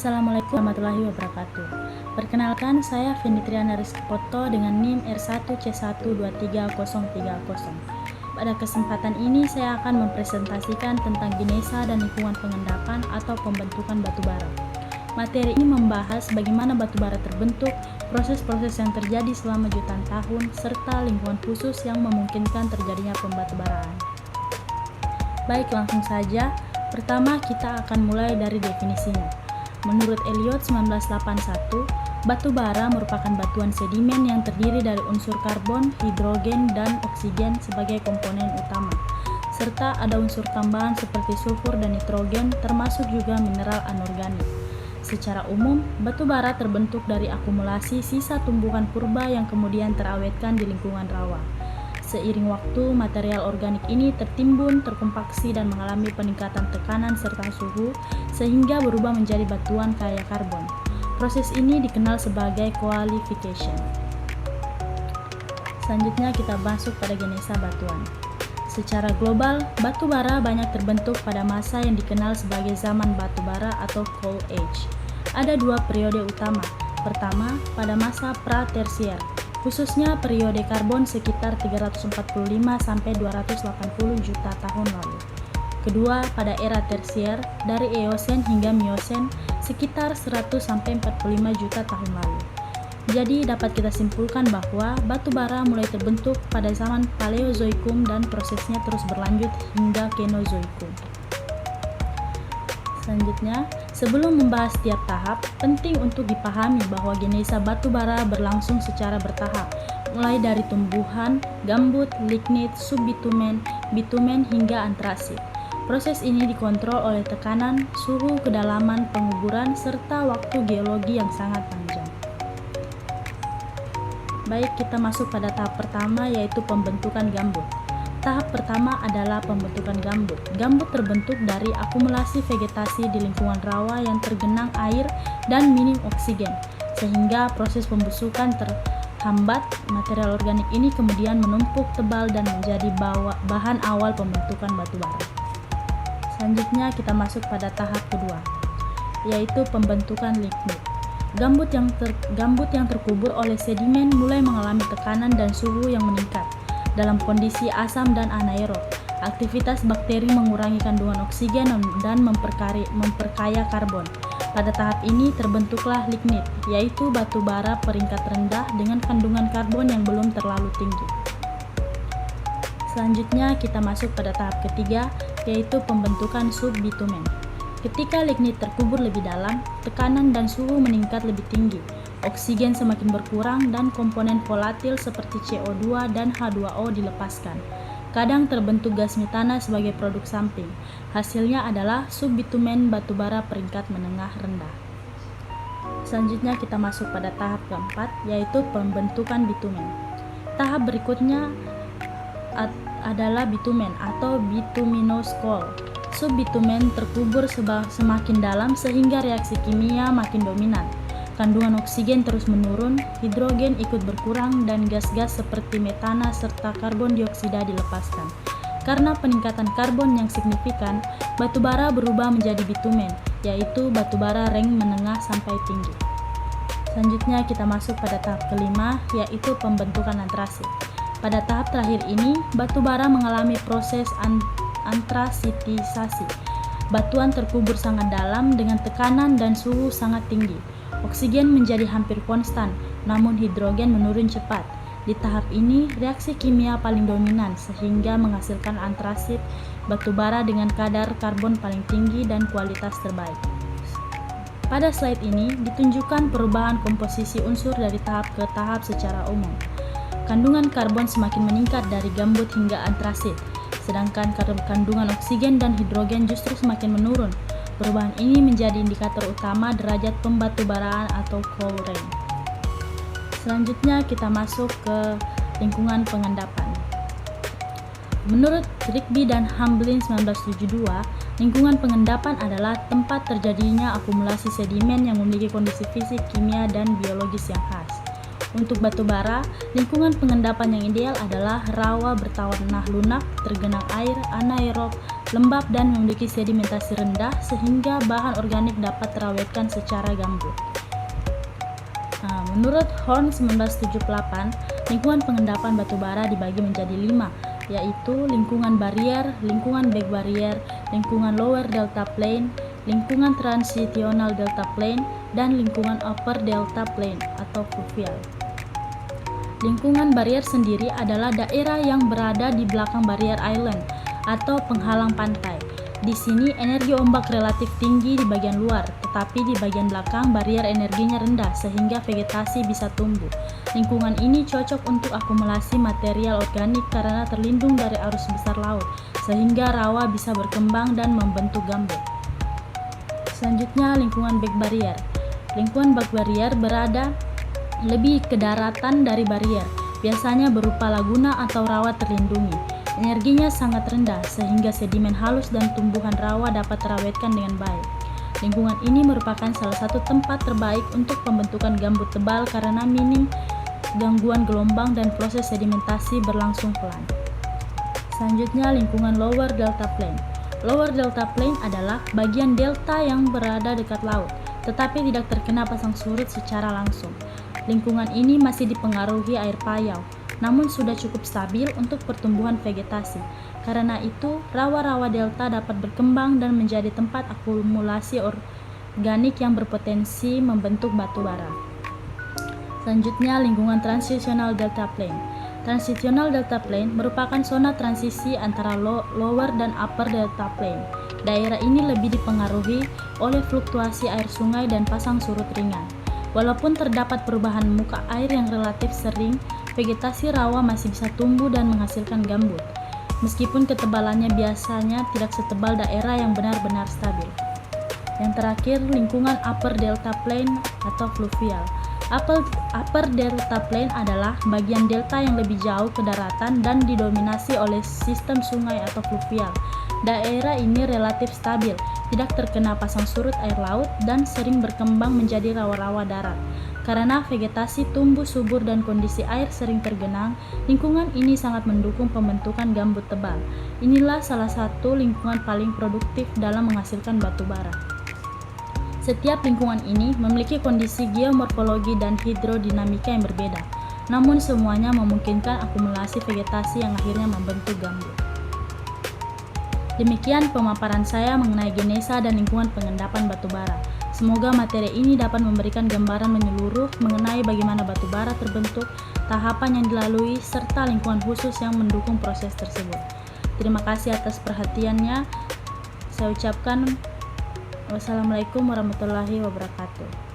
Assalamualaikum warahmatullahi wabarakatuh. Perkenalkan, saya Finitriana Rizky Poto dengan NIM R1C123030. Pada kesempatan ini saya akan mempresentasikan tentang genesa dan lingkungan pengendapan atau pembentukan batu bara. Materi ini membahas bagaimana batu bara terbentuk, proses-proses yang terjadi selama jutaan tahun, serta lingkungan khusus yang memungkinkan terjadinya pembatubaraan. Baik, langsung saja. Pertama, kita akan mulai dari definisinya. Menurut Elliott 1981, batu bara merupakan batuan sedimen yang terdiri dari unsur karbon, hidrogen, dan oksigen sebagai komponen utama, serta ada unsur tambahan seperti sulfur dan nitrogen, termasuk juga mineral anorganik. Secara umum, batu bara terbentuk dari akumulasi sisa tumbuhan purba yang kemudian terawetkan di lingkungan rawa. Seiring waktu, material organik ini tertimbun, terkompaksi, dan mengalami peningkatan tekanan serta suhu, sehingga berubah menjadi batuan kaya karbon. Proses ini dikenal sebagai qualification. Selanjutnya kita masuk pada genesa batuan. Secara global, batu bara banyak terbentuk pada masa yang dikenal sebagai zaman batu bara atau Coal Age. Ada dua periode utama. Pertama, pada masa pra-tersier, khususnya periode karbon sekitar 345 sampai 280 juta tahun lalu. Kedua, pada era tersier dari Eosen hingga Miosen sekitar 100 sampai 45 juta tahun lalu. Jadi dapat kita simpulkan bahwa batu bara mulai terbentuk pada zaman Paleozoikum dan prosesnya terus berlanjut hingga Kenozoikum. Selanjutnya, sebelum membahas tiap tahap, penting untuk dipahami bahwa genesa batu bara berlangsung secara bertahap, mulai dari tumbuhan, gambut, lignit, subbitumen, bitumen, hingga antrasit. Proses ini dikontrol oleh tekanan, suhu, kedalaman penguburan, serta waktu geologi yang sangat panjang. Baik, kita masuk pada tahap pertama, yaitu pembentukan gambut. Tahap pertama adalah pembentukan gambut. Gambut terbentuk dari akumulasi vegetasi di lingkungan rawa yang tergenang air dan minim oksigen, sehingga proses pembusukan terhambat. Material organik ini kemudian menumpuk tebal dan menjadi bahan awal pembentukan batu bara. Selanjutnya kita masuk pada tahap kedua, yaitu pembentukan lignit. Gambut yang terkubur oleh sedimen mulai mengalami tekanan dan suhu yang meningkat. Dalam kondisi asam dan anaerob, aktivitas bakteri mengurangi kandungan oksigen dan memperkaya karbon. Pada tahap ini terbentuklah lignit, yaitu batu bara peringkat rendah dengan kandungan karbon yang belum terlalu tinggi. Selanjutnya kita masuk pada tahap ketiga, yaitu pembentukan subbitumen. Ketika lignit terkubur lebih dalam, tekanan dan suhu meningkat lebih tinggi. Oksigen semakin berkurang dan komponen volatil seperti CO2 dan H2O dilepaskan. Kadang terbentuk gas metana sebagai produk samping. Hasilnya adalah subbitumen batu bara peringkat menengah rendah. Selanjutnya kita masuk pada tahap keempat, yaitu pembentukan bitumen. Tahap berikutnya adalah bitumen atau bituminous coal. Subbitumen terkubur semakin dalam sehingga reaksi kimia makin dominan. Kandungan oksigen terus menurun, hidrogen ikut berkurang, dan gas-gas seperti metana serta karbon dioksida dilepaskan. Karena peningkatan karbon yang signifikan, batu bara berubah menjadi bitumen, yaitu batu bara rank menengah sampai tinggi. Selanjutnya kita masuk pada tahap kelima, yaitu pembentukan antrasit. Pada tahap terakhir ini, batu bara mengalami proses antrasitisasi. Batuan terkubur sangat dalam dengan tekanan dan suhu sangat tinggi. Oksigen menjadi hampir konstan, namun hidrogen menurun cepat. Di tahap ini, reaksi kimia paling dominan sehingga menghasilkan antrasit, batu bara dengan kadar karbon paling tinggi dan kualitas terbaik. Pada slide ini ditunjukkan perubahan komposisi unsur dari tahap ke tahap secara umum. Kandungan karbon semakin meningkat dari gambut hingga antrasit, sedangkan kandungan oksigen dan hidrogen justru semakin menurun. Perubahan ini menjadi indikator utama derajat pembatubaraan atau coal rank. Selanjutnya kita masuk ke lingkungan pengendapan. Menurut Rigby dan Hamblin 1972, lingkungan pengendapan adalah tempat terjadinya akumulasi sedimen yang memiliki kondisi fisik, kimia, dan biologis yang khas. Untuk batu bara, lingkungan pengendapan yang ideal adalah rawa bertanah lunak, tergenang air, anaerob, lembab dan memiliki sedimentasi rendah sehingga bahan organik dapat terawetkan secara gambut. Menurut Horn 1978, lingkungan pengendapan batu bara dibagi menjadi 5, yaitu lingkungan barier, lingkungan back barrier, lingkungan lower delta plain, lingkungan transitional delta plain, dan lingkungan upper delta plain atau fluvial. Lingkungan barier sendiri adalah daerah yang berada di belakang barrier island atau penghalang pantai. Di sini energi ombak relatif tinggi di bagian luar, tetapi di bagian belakang barrier energinya rendah sehingga vegetasi bisa tumbuh. Lingkungan ini cocok untuk akumulasi material organik karena terlindung dari arus besar laut, sehingga rawa bisa berkembang dan membentuk gambut. Selanjutnya, lingkungan back barrier. Lingkungan back barrier berada lebih ke daratan dari barrier, biasanya berupa laguna atau rawa terlindungi. Energinya sangat rendah sehingga sedimen halus dan tumbuhan rawa dapat terawetkan dengan baik. Lingkungan ini merupakan salah satu tempat terbaik untuk pembentukan gambut tebal karena minim gangguan gelombang dan proses sedimentasi berlangsung pelan. Selanjutnya, lingkungan lower delta plain. Lower delta plain adalah bagian delta yang berada dekat laut, tetapi tidak terkena pasang surut secara langsung. Lingkungan ini masih dipengaruhi air payau, namun sudah cukup stabil untuk pertumbuhan vegetasi. Karena itu, rawa-rawa delta dapat berkembang dan menjadi tempat akumulasi organik yang berpotensi membentuk batu bara. Selanjutnya, lingkungan transitional delta plain. Transitional delta plain merupakan zona transisi antara lower dan upper delta plain. Daerah ini lebih dipengaruhi oleh fluktuasi air sungai dan pasang surut ringan. Walaupun terdapat perubahan muka air yang relatif sering, vegetasi rawa masih bisa tumbuh dan menghasilkan gambut, meskipun ketebalannya biasanya tidak setebal daerah yang benar-benar stabil. Yang terakhir, lingkungan upper delta plain atau fluvial. Upper delta plain adalah bagian delta yang lebih jauh ke daratan dan didominasi oleh sistem sungai atau fluvial. Daerah ini relatif stabil, tidak terkena pasang surut air laut, dan sering berkembang menjadi rawa-rawa darat. Karena vegetasi tumbuh subur dan kondisi air sering tergenang, lingkungan ini sangat mendukung pembentukan gambut tebal. Inilah salah satu lingkungan paling produktif dalam menghasilkan batu bara. Setiap lingkungan ini memiliki kondisi geomorfologi dan hidrodinamika yang berbeda, namun semuanya memungkinkan akumulasi vegetasi yang akhirnya membentuk gambut. Demikian pemaparan saya mengenai genesa dan lingkungan pengendapan batu bara. Semoga materi ini dapat memberikan gambaran menyeluruh mengenai bagaimana batu bara terbentuk, tahapan yang dilalui, serta lingkungan khusus yang mendukung proses tersebut. Terima kasih atas perhatiannya. Saya ucapkan wassalamualaikum warahmatullahi wabarakatuh.